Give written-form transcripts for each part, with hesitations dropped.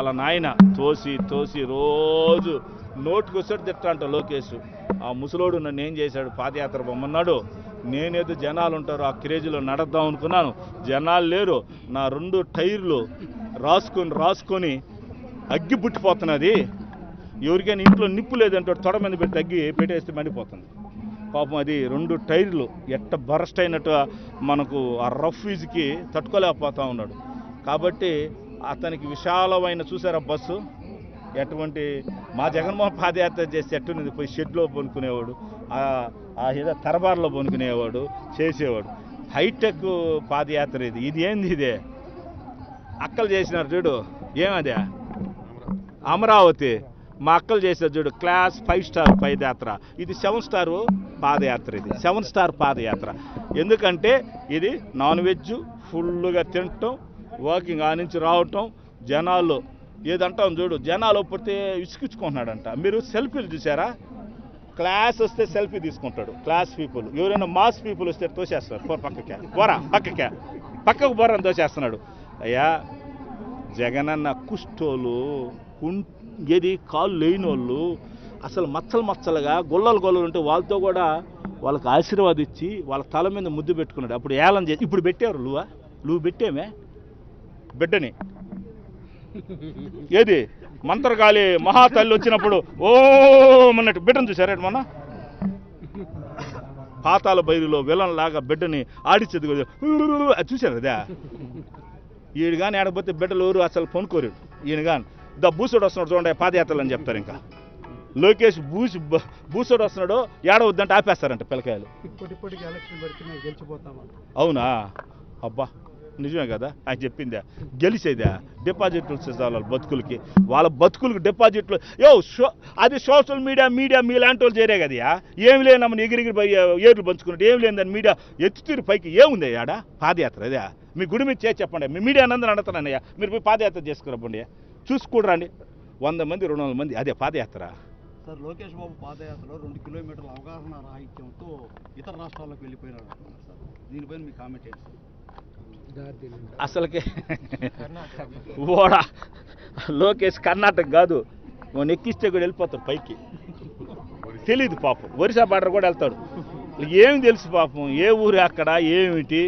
వాళ్ళ నాయన తోసి తోసి రోజు నోటుకు వచ్చాడు తిట్టంట లోకేష్. ఆ ముసలోడు నన్ను ఏం చేశాడు, పాదయాత్ర బొమ్మన్నాడు. నేనేదో జనాలు ఉంటారు ఆ క్రేజీలో నడద్దాం అనుకున్నాను, జనాలు లేరు. నా 2 టైర్లు రాసుకొని అగ్గి పుట్టిపోతున్నది. ఎవరికైనా ఇంట్లో నిప్పు లేదంటే తొడ మీద పెట్టి అగ్గి పెట్టేస్తే మండిపోతుంది. పాపం అది 2 టైర్లు ఎట్ట బరస్ట్ అయినట్టు మనకు ఆ రఫ్ ఫీజుకి తట్టుకోలేకపోతా ఉన్నాడు. కాబట్టి అతనికి విశాలమైన చూసారా బస్సు ఎటువంటి మా జగన్మోహన్ పాదయాత్ర చేస్తే ఎట్టున్నది, పోయి షెడ్లో పొనుకునేవాడు, ఆ ఏదో తరబార్లో పొనుకునేవాడు, చేసేవాడు. హైటెక్ పాదయాత్ర ఇది ఏంది ఇదే అక్కలు చేసినారు చూడు, ఏమదే అమరావతి మా అక్కలు చేశారు చూడు, క్లాస్ 5 స్టార్ పాదయాత్ర. ఇది 7 స్టార్ పాదయాత్ర, ఇది 7 స్టార్ పాదయాత్ర. ఎందుకంటే ఇది నాన్ వెజ్ ఫుల్గా తినటం, వాకింగ్ ఆ నుంచి రావటం, జనాలు ఏదంటాం చూడు, జనాలు పోతే ఇసుకించుకుంటున్నాడంట. మీరు సెల్ఫీలు చూసారా, క్లాస్ వస్తే సెల్ఫీ తీసుకుంటాడు క్లాస్ పీపుల్. ఎవరైనా మాస్ పీపుల్ వస్తే తోసేస్తారు, పక్కకు బోరని తోసేస్తున్నాడు. అయ్యా జగనన్న కుష్టోళ్ళు ఏది కాళ్ళు లేని వాళ్ళు, అసలు మచ్చలుగా గొల్లలు ఉంటే వాళ్ళతో కూడా వాళ్ళకి ఆశీర్వాదించి వాళ్ళ తల మీద ముద్దు పెట్టుకున్నాడు. అప్పుడు ఏలం చేసి ఇప్పుడు పెట్టారు నువ్వు పెట్టేమే బిడ్డని. ఏది మంత్రగాలి మహాతల్లి వచ్చినప్పుడు ఓ అన్నట్టు బిడ్డను చూసారా మొన్న పాతాల బైరులో విలన్ లాగా బిడ్డని ఆడిచ్చేది అది చూసారు. అదే ఈయన కానీ ఆడకపోతే బిడ్డలు ఎవరు అసలు కొనుక్కోరు. ఈయన కానీ బూసోడు వస్తున్నాడు చూడండి పాదయాత్రలు అని చెప్తారు. ఇంకా లోకేష్ బూసోడు వస్తున్నాడు ఏడవద్దంటే ఆపేస్తారంట పిల్లకాయలు. అవునా, అబ్బా నిజమే కదా ఆయన చెప్పిందా, గెలిచేదా డిపాజిట్లు వాళ్ళ బతుకులకి, వాళ్ళ బతుకులకి డిపాజిట్లు. అది సోషల్ మీడియా మీలాంటి వాళ్ళు చేరే కదా, ఏమి లేనమ్మని ఎగిరిగిరి ఏర్లు పంచుకున్నట్టు ఏమి లేదని మీడియా ఎత్తుతీరు పైకి ఏముంది ఆడ పాదయాత్ర. అదే మీ గుడి మీద చేసి చెప్పండి, మీ మీడియా అందరూ అడుగుతానయ్యా, మీరు పోయి పాదయాత్ర చేసుకురప్పండి, చూసుకుంటారండి 100 మంది 200 మంది. అదే పాదయాత్ర. సార్ లోకేష్ బాబు పాదయాత్రలో 2 కిలోమీటర్ల అవగాహన రాహిత్యంతో ఇతర రాష్ట్రాలకు వెళ్ళిపోయినారు అంటున్నారు సార్, దీనిపైన మీ కామెంట్ ఏంటి సార్? అసలుకి ఓడా లోకేష్ కర్ణాటక కాదు, ఎక్కిస్తే కూడా వెళ్ళిపోతాడు పైకి. తెలీదు పాపం, ఒరిస్సా బార్డర్ కూడా వెళ్తాడు. ఏమి తెలుసు పాపం, ఏ ఊరు అక్కడ ఏమిటి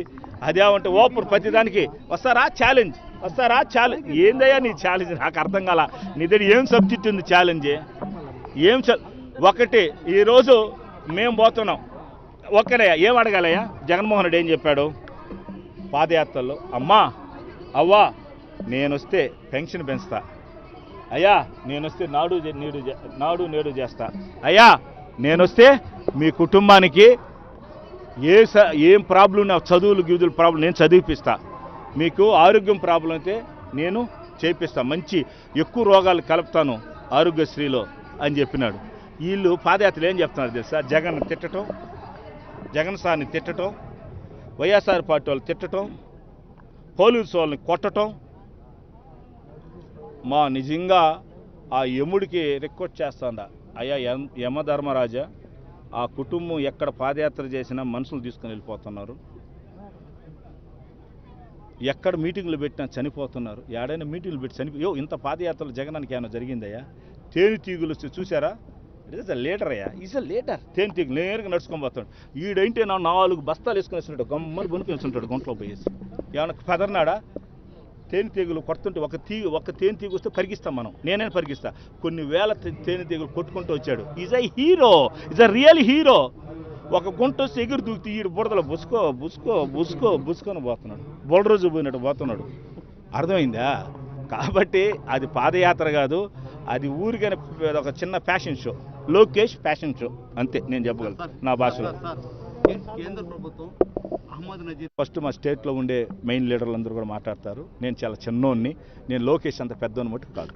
అదేమంటే ఓపర్ ప్రతిదానికి వస్తారా ఛాలెంజ్ ఏందయ్యా నీ ఛాలెంజ్, నాకు అర్థం కాల. నీ దగ్గర ఏం సబ్జెక్ట్ ఉంది ఛాలెంజ్ ఏం? ఒకటి ఈరోజు మేము పోతున్నాం, ఒక్కడే ఏం అడగాలయ్యా? జగన్మోహన్ రెడ్డి ఏం చెప్పాడు పాదయాత్రలో? అవ్వా నేనొస్తే పెన్షన్ పెంచుతా, అయ్యా నేనొస్తే నాడు నేడు చేస్తా, అయ్యా నేనొస్తే మీ కుటుంబానికి ఏం ప్రాబ్లం ఉన్నా చదువులు గిదులు ప్రాబ్లం నేను చదివిపిస్తా, మీకు ఆరోగ్యం ప్రాబ్లం అయితే నేను చేపిస్తా, మంచి ఎక్కువ రోగాలు కలుపుతాను ఆరోగ్యశ్రీలో అని చెప్పినాడు. వీళ్ళు పాదయాత్రలు ఏం చెప్తున్నారు తెలుసా? జగన్ సార్ని తిట్టడం, వైఎస్ఆర్ పార్టీ వాళ్ళు తిట్టడం, పోలీసు వాళ్ళని కొట్టడం. నిజంగా ఆ యముడికి రిక్వెస్ట్ చేస్తాండా, అయ్యా యమధర్మరాజా ఆ కుటుంబం ఎక్కడ పాదయాత్ర చేసినా మనుషులు తీసుకుని వెళ్ళిపోతున్నారు, ఎక్కడ మీటింగ్లు పెట్టినా చనిపోతున్నారు. ఏడైనా మీటింగ్లు పెట్టి ఇంత పాదయాత్రలు జగనానికి ఏమైనా జరిగిందయ్యా? తేనెటీగులు చూసారా? ఇట్ ఈస్ అ లీడర్ అయ్యా, ఈజ్ అ లీడర్. తేనెటీగులు నేరుగా నడుచుకొని పోతాడు. ఈడంటే 4 బస్తాలు వేసుకుని వేస్తుంటాడు, గమ్మని బొనుకేస్తుంటాడు గుంటలో పోయేసి. ఏమైనా పెదర్నాడా? తేనెటీగులు కొడుతుంటే ఒక తేనెటీగు వస్తే పరిగిస్తాం మనం, నేనే పరిగిస్తా. కొన్ని వేల తేనెటీగులు కొట్టుకుంటూ వచ్చాడు. Is a hero, is a real hero. ఒక గుంట వస్తే ఎగురు దూకితే ఈడు బుడదలో బుసుకొని పోతున్నాడు, బొలరోజు పోయినట్టు పోతున్నాడు. అర్థమైందా? కాబట్టి అది పాదయాత్ర కాదు, అది ఊరికైనా ఒక చిన్న fashion show, Lokesh fashion show అంతే నేను చెప్పగలను నా భాషలో. కేంద్ర ప్రభుత్వం అహ్మద్ నజీర్ ఫస్ట్ మా స్టేట్లో ఉండే మెయిన్ లీడర్లు అందరూ కూడా మాట్లాడతారు. నేను చాలా చిన్నోన్ని, నేను లోకేష్ అంత పెద్దోని మటుకు కాదు.